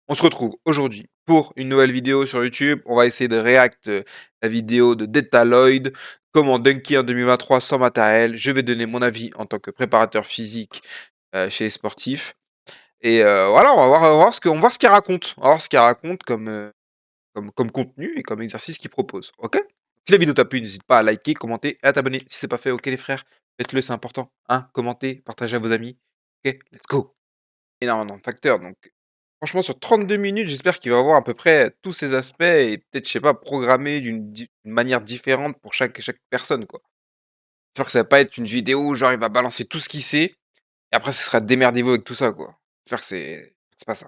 On se retrouve aujourd'hui pour une nouvelle vidéo sur YouTube. On va essayer de react la vidéo de Detaloid, comment dunker en 2023 sans matériel. Je vais donner mon avis en tant que préparateur physique chez les sportifs. Et voilà, on va voir ce qu'il raconte. On va voir ce qu'il raconte comme contenu et comme exercice qu'il propose. Ok? Si la vidéo t'a plu, n'hésite pas à liker, commenter et à t'abonner. Si c'est pas fait, ok les frères, faites-le, c'est important. Hein, commentez, partagez à vos amis. Ok, let's go. Énormément de facteurs, donc franchement sur 32 minutes, j'espère qu'il va avoir à peu près tous ces aspects et peut-être, je sais pas, programmé d'une manière différente pour chaque personne, quoi. J'espère que ça va pas être une vidéo où genre il va balancer tout ce qu'il sait et après ce sera démerdez-vous avec tout ça, quoi. J'espère que c'est pas ça.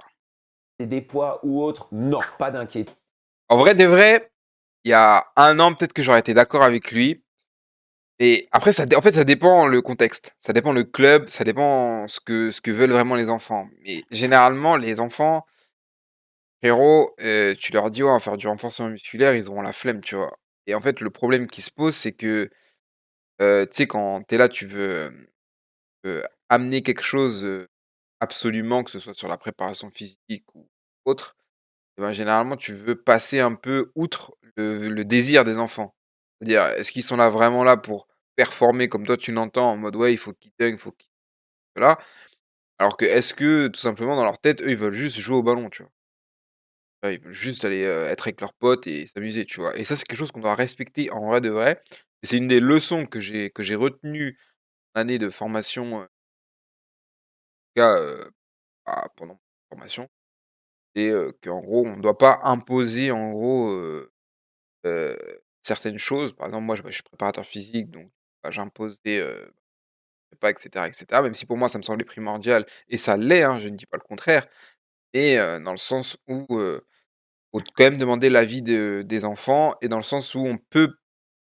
Des poids ou autre, non, pas d'inquiétude. En vrai de vrai, il y a 1 an, peut-être que j'aurais été d'accord avec lui et après en fait, ça dépend le contexte, ça dépend le club, ça dépend ce que veulent vraiment les enfants. Mais généralement, les enfants, frérot, tu leur dis: «Ouais, on va faire du renforcement musculaire», ils auront la flemme, tu vois? Et en fait, le problème qui se pose, c'est que, tu sais, quand tu es là, tu veux, amener quelque chose, absolument, que ce soit sur la préparation physique ou autre, et ben, généralement, tu veux passer un peu outre le désir des enfants. C'est-à-dire, est-ce qu'ils sont là vraiment là pour performer comme toi tu l'entends en mode: «Ouais, il faut qu'ils dunk, il faut qu'ils» voilà, alors que est-ce que, tout simplement, dans leur tête, eux, ils veulent juste jouer au ballon, tu vois? Ouais, ils veulent juste aller, être avec leurs potes et s'amuser, tu vois? Et ça, c'est quelque chose qu'on doit respecter en vrai de vrai et c'est une des leçons que j'ai retenues en année de formation, en tout cas, pendant ma formation et qu'en gros, on ne doit pas imposer en gros, heu, certaines choses. Par exemple, moi, je suis préparateur physique donc bah, j'imposais, pas et cetera, même si pour moi ça me semblait primordial et ça l'est, hein, je ne dis pas le contraire et dans le sens où, faut quand même demander l'avis des enfants et dans le sens où on peut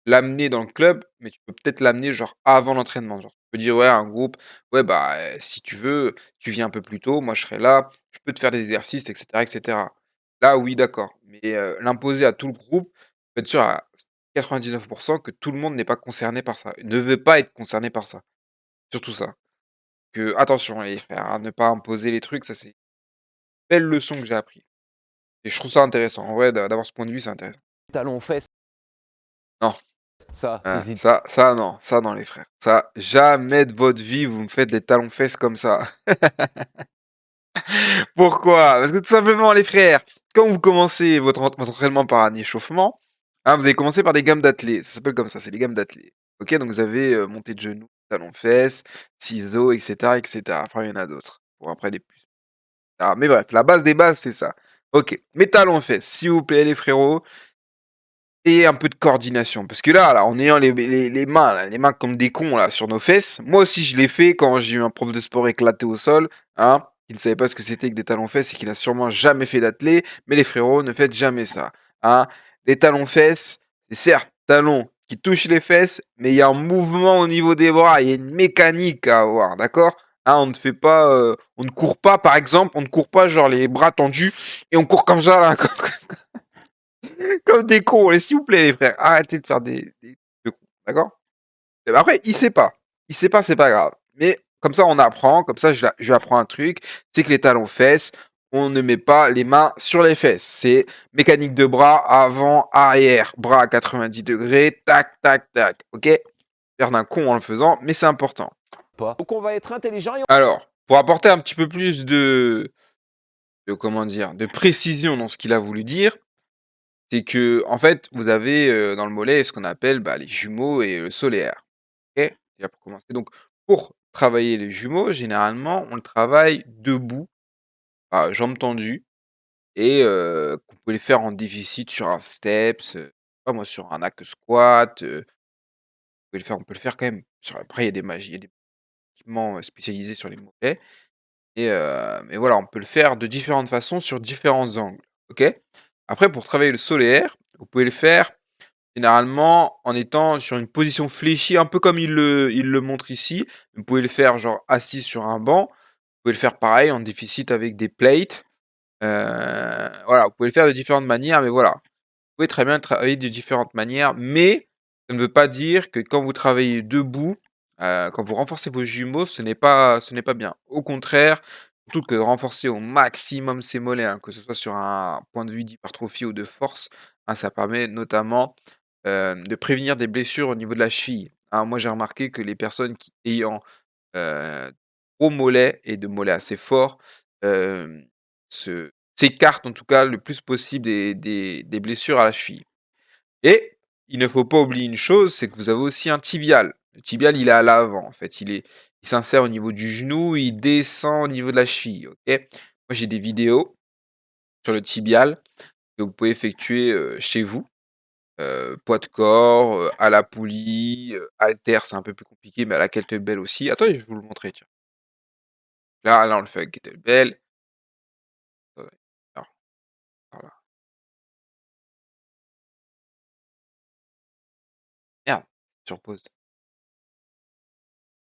l'amener dans le club, mais tu peux peut-être l'amener genre avant l'entraînement. Genre, tu peux dire: «Ouais, à un groupe, ouais, bah, si tu veux, tu viens un peu plus tôt, moi je serai là, je peux te faire des exercices et cetera et cetera». Là, oui, d'accord, mais l'imposer à tout le groupe, faut être sûr à 99 que tout le monde n'est pas concerné par ça, ne veut pas être concerné par ça. Surtout ça. Que attention les frères, hein, ne pas imposer les trucs, ça c'est une belle leçon que j'ai appris et je trouve ça intéressant. En vrai, d'avoir ce point de vue, c'est intéressant. Talons fesses, Non. ça, Ah, t'hésites. ça non les frères. Ça, jamais de votre vie vous me faites des talons-fesses comme ça. Pourquoi? Parce que tout simplement les frères, quand vous commencez votre entraînement par un échauffement, hein, vous allez commencer par des gammes d'athlées, ça s'appelle comme ça, c'est des gammes d'athlées. OK? Donc vous avez, montée de genoux, talons-fesses, ciseaux et cetera. Après il y en a d'autres, pour après des plus mais bref, la base des bases, c'est ça. OK, mes talons-fesses, s'il vous plaît les frérots. Et un peu de coordination. Parce que là, en ayant les mains, là, les mains comme des cons là, sur nos fesses, moi aussi je l'ai fait quand j'ai eu un prof de sport éclaté au sol, hein, qui ne savait pas ce que c'était que des talons fesses et qui n'a sûrement jamais fait d'athlé, mais les frérots, ne faites jamais ça. Hein. Les talons fesses, c'est certes talons qui touchent les fesses, mais il y a un mouvement au niveau des bras, il y a une mécanique à avoir, d'accord? Hein, on ne fait pas, on ne court pas, par exemple, on ne court pas genre les bras tendus et on court comme ça là, comme des cons, et s'il vous plaît les frères, arrêtez de faire des de cons, d'accord? Et bah, après, il sait pas, c'est pas grave. Mais comme ça, on apprend, comme ça, je lui apprends un truc, c'est que les talons fesses, on ne met pas les mains sur les fesses. C'est mécanique de bras, avant, arrière, bras à 90°, tac, tac, tac, OK? Faire d'un con en le faisant, mais c'est important. Pas. Donc on va être intelligent et Alors, pour apporter un petit peu plus de comment dire? De précision dans ce qu'il a voulu dire, c'est que en fait, vous avez, dans le mollet ce qu'on appelle, bah, les jumeaux et le solaire. OK? Déjà pour commencer. Donc pour travailler les jumeaux, généralement, on le travaille debout, à jambes tendues et qu'on peut les faire en déficit sur un steps, pas moi, sur un hack squat, on peut le faire quand même sur après il y a des équipements, spécialisés sur les mollets et mais voilà, on peut le faire de différentes façons sur différents angles. OK? Après pour travailler le solaire, vous pouvez le faire généralement, en étant sur une position fléchie, un peu comme il le montre ici. Vous pouvez le faire genre assis sur un banc. Vous pouvez le faire pareil en déficit avec des plates. Voilà, vous pouvez le faire de différentes manières, mais voilà. Vous pouvez très bien le travailler de différentes manières, mais ça ne veut pas dire que quand vous travaillez debout, quand vous renforcez vos jumeaux, ce n'est pas bien. Au contraire, surtout que de renforcer au maximum ses mollets, hein, que ce soit sur un point de vue d'hypertrophie ou de force, hein, ça permet notamment, de prévenir des blessures au niveau de la cheville. Hein, moi, j'ai remarqué que les personnes qui ayant, heu, gros mollets et de mollets assez forts, hem, se s'écartent en tout cas le plus possible des blessures à la cheville. Et il ne faut pas oublier une chose, c'est que vous avez aussi un tibial. Le tibial, il est à l'avant, en fait. Il s'insère au niveau du genou, il descend au niveau de la cheville, OK? Moi, j'ai des vidéos sur le tibial que vous pouvez effectuer, chez vous. Poids de corps, à la poulie, haltères, c'est un peu plus compliqué, mais à la kettlebell aussi. Attendez, je vais vous le montrer, tiens. Là, on le fait avec kettlebell. Attendez. Alors, voilà. Merde, sur pause.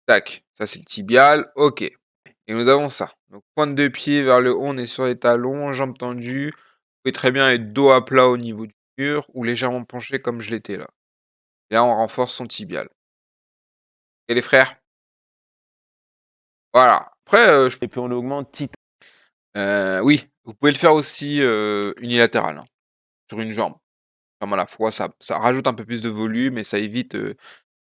Tac, ça c'est le tibial, OK. Et nous avons ça. Donc pointe de pied vers le haut, on est sur les talons, jambes tendues. Vous pouvez très bien être dos à plat au niveau du mur ou légèrement penché comme je l'étais là. Et là, on renforce son tibial. Et les frères? Voilà. Après, Et puis on augmente petit. oui, vous pouvez le faire aussi, unilatéral, hein, sur une jambe. Comme à la fois, ça rajoute un peu plus de volume et ça évite,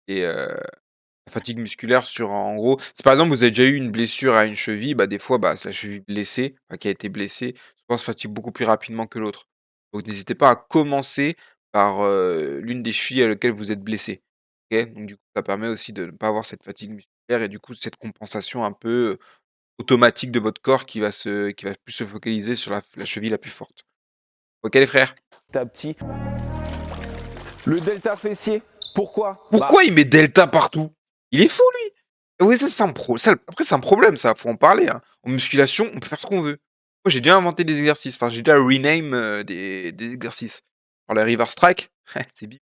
les, la fatigue musculaire sur en gros, si par exemple vous avez déjà eu une blessure à une cheville, bah, des fois, bah, c'est la cheville blessée, enfin qui a été blessée, souvent se fatigue beaucoup plus rapidement que l'autre. Donc n'hésitez pas à commencer par, l'une des chevilles à laquelle vous êtes blessé. OK? Donc du coup, ça permet aussi de ne pas avoir cette fatigue musculaire et du coup cette compensation un peu, automatique de votre corps qui va plus se focaliser sur la cheville la plus forte. OK les frères? À petit. Le delta fessier, pourquoi? Pourquoi il met delta partout? Il est fou lui! Oui, ça c'est un pro ça après c'est un problème ça, faut en parler, hein. En musculation, on peut faire ce qu'on veut. Moi j'ai déjà inventé des exercices, enfin j'ai déjà rename, des exercices. Alors les reverse strike, c'est bi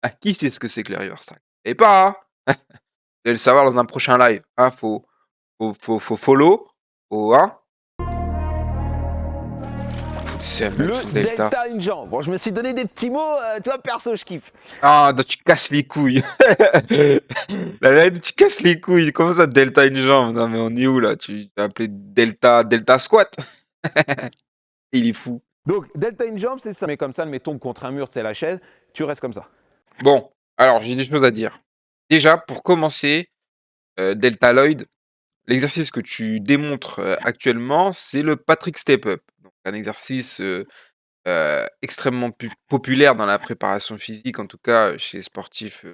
ah qui sait ce que c'est que les reverse strike? Et pas, hein? Vous allez le savoir dans un prochain live, hein, faut follow, faut hein? Foutez avec Le son delta. delta une jambe. Bon, je me suis donné des petits mots, tu vois, perso, je kiffe. Ah, bah, tu casses les couilles. La vérité, tu casses les couilles. Comment ça, delta une jambe? Non, mais on est où là? Tu t'as appelé delta squat? Il est fou. Donc, delta une jambe, c'est ça. Mais comme ça, mettons contre un mur, c'est la chaise, tu restes comme ça. Bon, alors j'ai des choses à dire. Déjà, pour commencer, deltaloid, l'exercice que tu démontres, actuellement, c'est le Patrick Step Up. Donc un exercice, extrêmement populaire dans la préparation physique, en tout cas, chez les sportifs,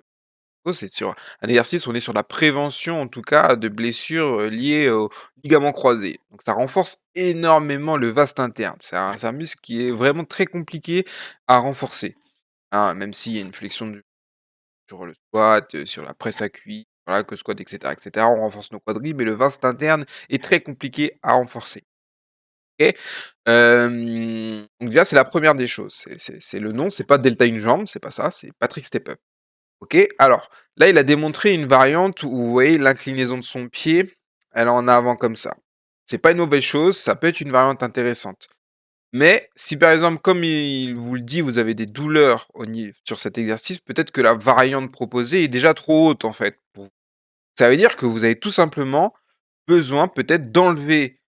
c'est sur un exercice, on est sur la prévention, en tout cas, de blessures, liées aux ligaments croisés. Donc ça renforce énormément le vaste interne. C'est un muscle qui est vraiment très compliqué à renforcer, hein, même s'il y a une flexion sur le squat, sur la presse à cuisse, voilà, que squat et cetera, on renforce nos quadris, mais le vaste interne est très compliqué à renforcer. OK? Donc déjà, c'est la première des choses. C'est le nom, c'est pas delta une jambe, c'est pas ça, c'est Patrick Step Up. OK, alors là, il a démontré une variante où vous voyez l'inclinaison de son pied, elle est en avant comme ça. C'est pas une mauvaise chose, ça peut être une variante intéressante. Mais si par exemple, comme il vous le dit, vous avez des douleurs sur cet exercice, peut-être que la variante proposée est déjà trop haute en fait pour vous. Ça veut dire que vous avez tout simplement besoin peut-être d'enlever,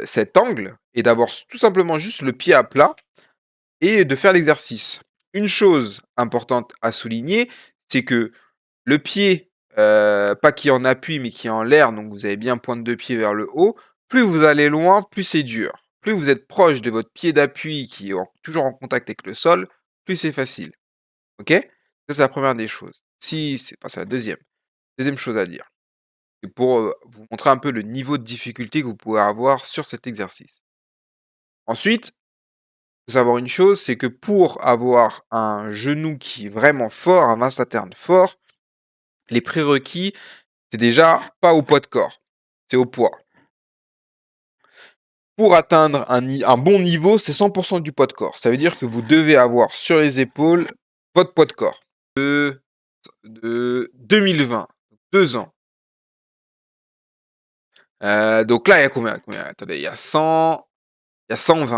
cet angle et d'avoir tout simplement juste le pied à plat et de faire l'exercice. Une chose importante à souligner, c'est que le pied, pas qui est en appui, mais qui est en l'air, donc vous avez bien pointe de pied vers le haut, plus vous allez loin, plus c'est dur. Plus vous êtes proche de votre pied d'appui qui est toujours en contact avec le sol, plus c'est facile. OK? Ça, c'est la première des choses. Si c'est enfin, c'est la deuxième. Deuxième chose à dire, c'est pour, vous montrer un peu le niveau de difficulté que vous pouvez avoir sur cet exercice. Ensuite, faut savoir une chose, c'est que pour avoir un genou qui est vraiment fort, un vaste interne fort, les prérequis, c'est déjà pas au poids de corps, c'est au poids. Pour atteindre un bon niveau, c'est 100 du poids de corps. Ça veut dire que vous devez avoir sur les épaules votre poids de corps de 2020, 2 ans. Donc là, il y a combien? Attendez, il y a 120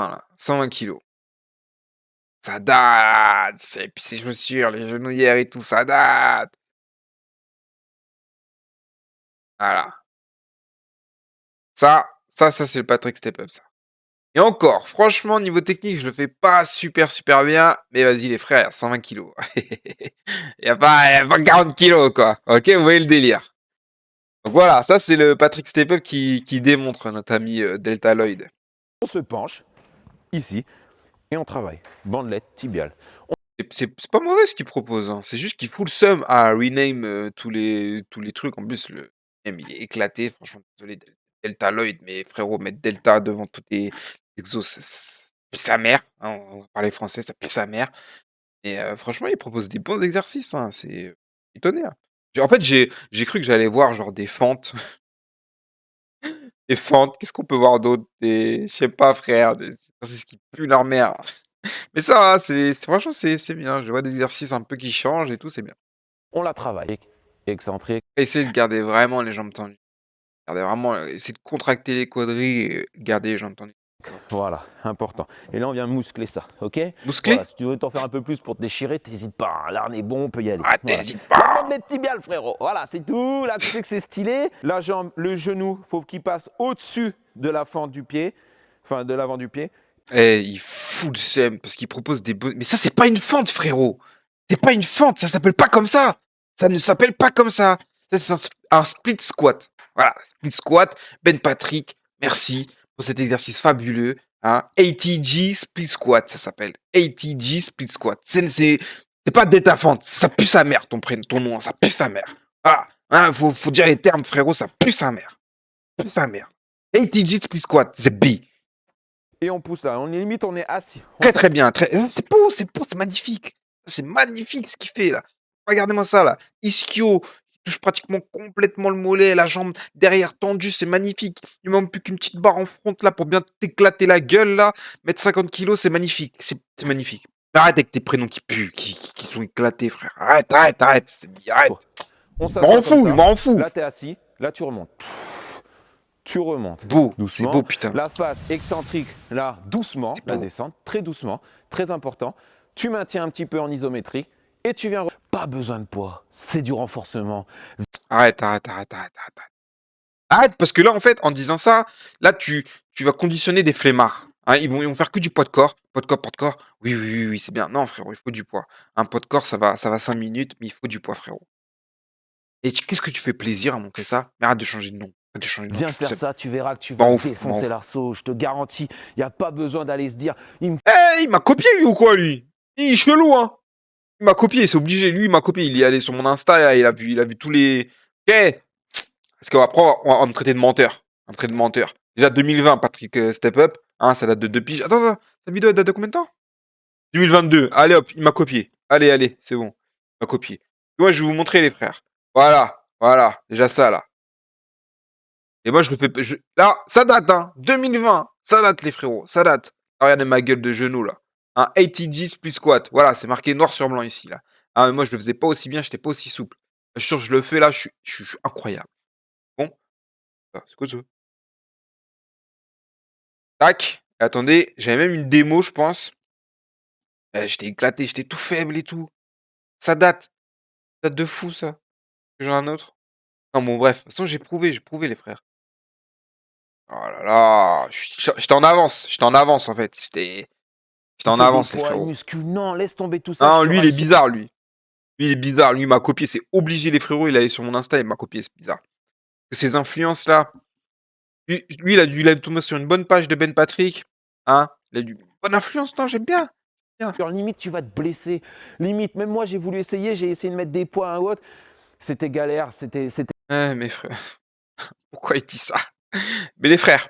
là, 120 kilos. Ça date! Et puis ces chaussures, les genouillères et tout, ça date! Voilà. Ça, Ça, c'est le Patrick Step Up, ça. Et encore, franchement, niveau technique, je le fais pas super, super bien. Mais vas-y, les frères, 120 kilos. y a pas 40 kilos, quoi. Ok, vous voyez le délire. Donc voilà, ça, c'est le Patrick Step Up qui démontre notre ami Delta Lloyd. On se penche, ici, et on travaille. Bandelette tibiale. C'est pas mauvais ce qu'il propose, hein. C'est juste qu'il fout le seum à rename tous les trucs. En plus, le name, il est éclaté. Franchement, désolé, Delta Lloyd, mais frérot, mettre Delta devant tous tes exos, ça pue sa mère, hein. On va parler français, ça pue sa mère. Et franchement, il propose des bons exercices, hein. C'est étonné, hein. En fait, j'ai cru que j'allais voir genre des fentes. Des fentes, qu'est-ce qu'on peut voir d'autre? Je sais pas, frère, des exercices qui puent leur mère. Mais ça va, franchement, c'est bien. Je vois des exercices un peu qui changent et tout, c'est bien. On la travaille. Excentrique. Essayez de garder vraiment les jambes tendues. Gardez vraiment, essayez de contracter les quadris et garder les jambes tendues. Voilà, important. Et là, on vient muscler ça, ok? Muscler? Voilà, si tu veux t'en faire un peu plus pour te déchirer, t'hésites pas. Là, on est bon, on peut y aller. Ah, Voilà. t'hésites La pas! bandelette tibiale, frérot. Voilà, c'est tout. Là, tu sais que c'est stylé. La jambe, le genou, faut qu'il passe au-dessus de la fente du pied. Enfin, de l'avant du pied. Eh, il fout le seum parce qu'il propose des bonnes. Mais ça, c'est pas une fente, frérot! C'est pas une fente, ça s'appelle pas comme ça! Ça ne s'appelle pas comme ça! Ça, c'est un split squat. Voilà, split squat. Ben Patrick, merci pour cet exercice fabuleux. Hein. ATG split squat, ça s'appelle. ATG split squat. C'est pas Delta fente, ça pue sa mère, ton prénom, ton nom, ça pue sa mère. Voilà, hein, faut dire les termes, frérot, ça pue sa mère. Ça pue sa mère. ATG split squat, c'est B. Et on pousse là. On est limite, on est assis. Très très bien, c'est beau, c'est magnifique. C'est magnifique ce qu'il fait là. Regardez-moi ça là. Ischio, il touche pratiquement complètement le mollet, la jambe derrière tendue, c'est magnifique. Il manque plus qu'une petite barre en front là pour bien t'éclater la gueule là. Mettre 50 kilos, c'est magnifique. C'est magnifique. Arrête avec tes prénoms qui puent, qui sont éclatés, frère. Arrête. Arrête. On Je m'en fous, je m'en fous. Là, t'es assis. Là, tu remontes. Tu remontes. Beau, c'est Doucement. beau, putain. La face excentrique, là, doucement. La descente, très doucement. Très important. Tu maintiens un petit peu en isométrique. Et tu viens. Pas besoin de poids. C'est du renforcement. Arrête. Arrête, parce que là, en fait, en disant ça, là, tu vas conditionner des flemmards. Hein, ils vont faire que du poids de corps. Poids de corps. Oui, c'est bien. Non, frérot, il faut du poids. Un poids de corps, ça va 5 minutes, mais il faut du poids, frérot. Et qu'est-ce que tu fais plaisir à montrer ça? Mais arrête de changer de nom. Arrête de changer de nom. Viens faire ça, tu verras que tu vas défoncer l'arceau. Je te garantis. Il n'y a pas besoin d'aller se dire. Il m'a copié, lui, ou quoi, lui? Il est chelou, hein? Il m'a copié, c'est obligé. Lui, il m'a copié. Il est allé sur mon Insta, il a vu tous les. Ok. Parce qu'après, on va me traiter de menteur. On va me traiter de menteur. Déjà, 2020, Patrick Step Up. Hein, ça date de 2 piges. Attends, cette vidéo, elle date de combien de temps? 2022. Allez, hop, il m'a copié. Allez, c'est bon. Il m'a copié. Moi, je vais vous montrer, les frères. Voilà. Déjà ça, là. Et moi, je le fais. Là, ça date, hein. 2020. Ça date, les frérots. Ça date. Ah, regardez ma gueule de genou, là. Un 80 plus squat. Voilà, c'est marqué noir sur blanc ici, là. Ah, mais moi, je le faisais pas aussi bien, j'étais pas aussi souple. Je suis sûr, je le fais là, je suis incroyable. Bon. Ah, c'est quoi ça? Tac. Attendez, j'avais même une démo, je pense. J'étais éclaté, j'étais tout faible et tout. Ça date. Ça date de fou, ça. J'en ai un autre. Non, bon, bref. De toute façon, j'ai prouvé, les frères. Oh là là. J'étais en avance. En fait. J'étais en avance, les frérots. Non, laisse tomber tout ça. Non, lui, il est bizarre, lui. Lui, il m'a copié. C'est obligé, les frérots. Il est allé sur mon Insta, il m'a copié. C'est bizarre. Ces influences-là. Lui, il a tombé sur une bonne page de Ben Patrick. Hein? Il a eu une bonne influence, non? J'aime bien. Limite, tu vas te blesser. Limite, même moi, j'ai voulu essayer. J'ai essayé de mettre des poids à un ou autre. C'était galère. C'était. Mes frères. Pourquoi il dit ça? Mais les frères,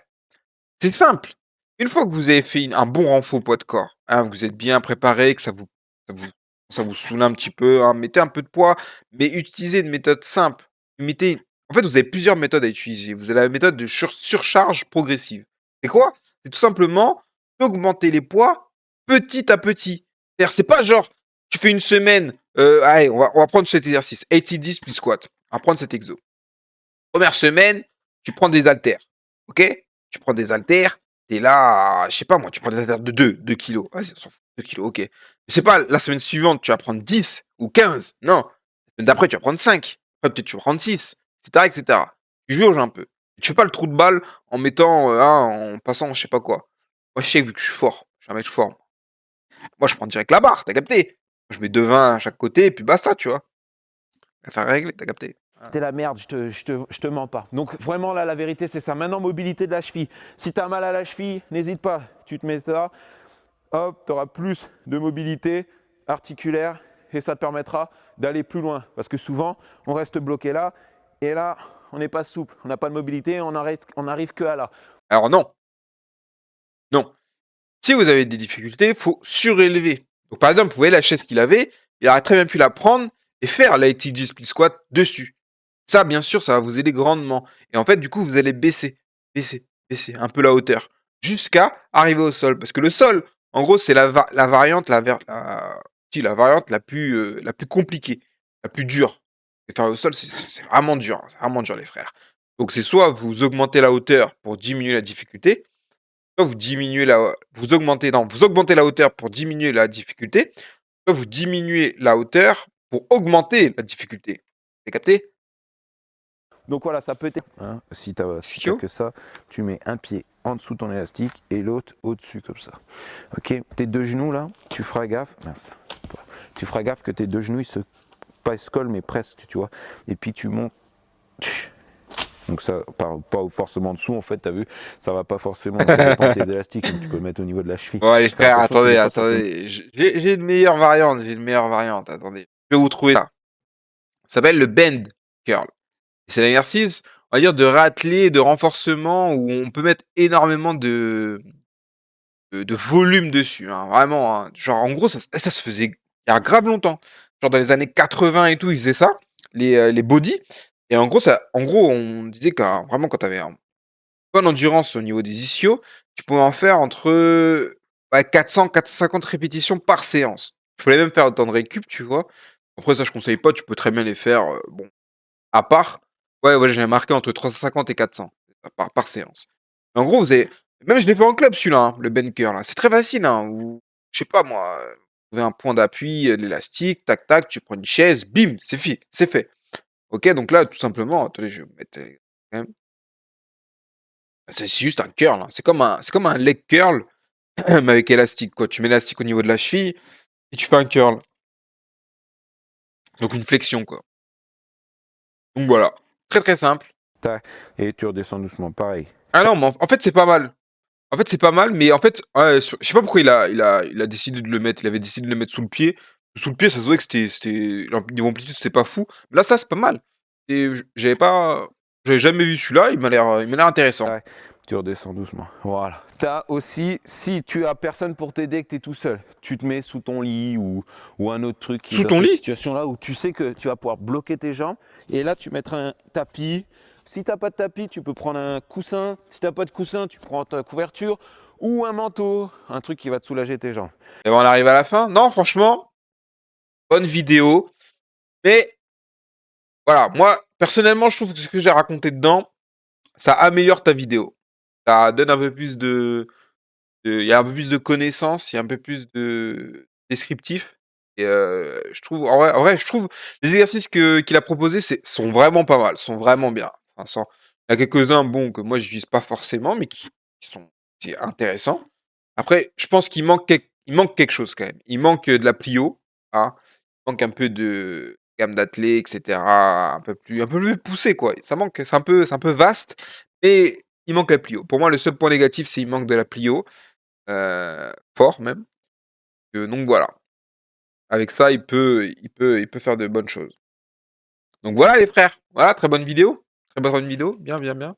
c'est simple. Une fois que vous avez fait un bon renfort poids de corps, hein, vous êtes bien préparé, que ça vous saoule un petit peu, hein, mettez un peu de poids, mais utilisez une méthode simple. En fait, vous avez plusieurs méthodes à utiliser. Vous avez la méthode de surcharge progressive. C'est quoi? C'est tout simplement d'augmenter les poids petit à petit. C'est-à-dire, c'est pas genre, tu fais une semaine, allez, on va prendre cet exercice, 80-10 plus squat. On va prendre cet exo. Première semaine, tu prends des haltères. Ok? Tu prends des haltères, t'es là, je sais pas moi, tu prends des haltères de 2 kilos. Vas-y, on s'en fout, 2 kilos, ok. Mais c'est pas la semaine suivante, tu vas prendre 10 ou 15. Non. La semaine d'après, tu vas prendre 5. Après, peut-être tu vas prendre 6, etc., etc. Tu jauges un peu. Tu fais pas le trou de balle en mettant, en passant je sais pas quoi. Moi, je sais vu que je suis fort, je suis un mec fort. Moi, je prends direct la barre, tu capté? Je mets 2 20 à chaque côté et puis basta, tu vois? Affaire réglée, tu capté? T'es la merde, je te mens pas. Donc vraiment là, la vérité c'est ça. Maintenant, mobilité de la cheville. Si tu as mal à la cheville, n'hésite pas, tu te mets ça, hop, tu auras plus de mobilité articulaire et ça te permettra d'aller plus loin. Parce que souvent, on reste bloqué là et là, on n'est pas souple, on n'a pas de mobilité, on arrive que à là. Alors non, non. Si vous avez des difficultés, faut surélever. Donc par exemple, vous voyez la chaise qu'il avait, il aurait très bien pu la prendre et faire l'ITG split squat dessus. Ça, bien sûr, ça va vous aider grandement. Et en fait, du coup, vous allez baisser un peu la hauteur jusqu'à arriver au sol. Parce que le sol, en gros, c'est la variante, la variante la plus compliquée, la plus dure. Et faire au sol, c'est vraiment dur, c'est vraiment dur, les frères. Donc c'est soit vous augmentez la hauteur pour diminuer la difficulté, soit vous diminuez vous augmentez la hauteur pour diminuer la difficulté, soit vous diminuez la hauteur pour augmenter la difficulté. C'est capté? Donc voilà, ça peut être. Hein, si tu Ischio? que ça, tu mets un pied en dessous de ton élastique et l'autre au-dessus comme ça. Ok, tes deux genoux là, tu feras gaffe. Mince. Tu feras gaffe que tes deux genoux ils se pas se collent mais presque, tu vois. Et puis tu montes. Donc ça, pas forcément en dessous en fait, t'as vu, ça va pas forcément, ça dépend de tes élastiques, donc tu peux le mettre au niveau de la cheville. Bon allez Fais frère, attention, parce que attendez, des fois, ça peut- attendez, j'ai une meilleure variante, attendez. Je vais vous trouver ça. Ça s'appelle le bend curl. C'est l'exercice, on va dire, de rateler, de renforcement où on peut mettre énormément de volume dessus, hein, vraiment, hein. Genre en gros, ça se faisait il y a grave longtemps. Genre dans les années 80 et tout, ils faisaient ça, les body. Et en gros, on disait que vraiment quand tu avais une bonne endurance au niveau des ischios, tu pouvais en faire entre 400-450 répétitions par séance. Tu pouvais même faire autant de récup, tu vois. Après ça, je conseille pas, tu peux très bien les faire, bon, à part. Ouais, j'avais marqué entre 350 et 400 par séance. Mais en gros, vous avez même je l'ai fait en club celui-là, hein, le Benker là. C'est très facile, hein. Vous je sais pas moi, vous avez un point d'appui, de l'élastique, tac tac, tu prends une chaise, bim, c'est fait. OK, donc là, tout simplement, attendez, je vais vous mettre, quand même. C'est juste un curl, hein. C'est comme un leg curl, mais avec élastique, quoi. Tu mets l'élastique au niveau de la cheville et tu fais un curl. Donc une flexion, quoi. Donc voilà, très, très simple. Et tu redescends doucement, pareil. Ah non, mais en fait, c'est pas mal. En fait, c'est pas mal, mais en fait, ouais, je sais pas pourquoi il a décidé de le mettre. Il avait décidé de le mettre sous le pied. Sous le pied, ça se voyait que niveau amplitude, c'était pas fou. Là, ça, c'est pas mal. Et j'avais jamais vu celui-là. Il m'a l'air intéressant. Ouais, tu redescends doucement. Voilà. T'as aussi, si tu as personne pour t'aider, que tu es tout seul, tu te mets sous ton lit ou un autre truc qui est Sous dans ton cette lit? situation-là où tu sais que tu vas pouvoir bloquer tes jambes. Et là, tu mettras un tapis. Si tu n'as pas de tapis, tu peux prendre un coussin. Si tu n'as pas de coussin, tu prends ta couverture ou un manteau, un truc qui va te soulager tes jambes. Et ben, on arrive à la fin. Non, franchement, bonne vidéo. Mais voilà, moi, personnellement, je trouve que ce que j'ai raconté dedans, ça améliore ta vidéo. Ça donne un peu plus il y a un peu plus de connaissances, il y a un peu plus de descriptif et je trouve en vrai, je trouve les exercices qu'il a proposés sont vraiment pas mal, sont vraiment bien. Enfin, il y a quelques-uns, bon, que moi j'utilise pas forcément, mais qui sont c'est intéressant. Après, je pense il manque quelque chose quand même. Il manque, de la plio, hein. Il manque un peu de gamme d'athlée et cetera, un peu plus poussé quoi. Ça manque, c'est un peu vaste, mais il manque la plio. Pour moi, le seul point négatif, c'est il manque de la plio. Fort même, donc voilà. Avec ça, il peut faire de bonnes choses. Donc voilà les frères, voilà, très bonne vidéo, bien, bien, bien.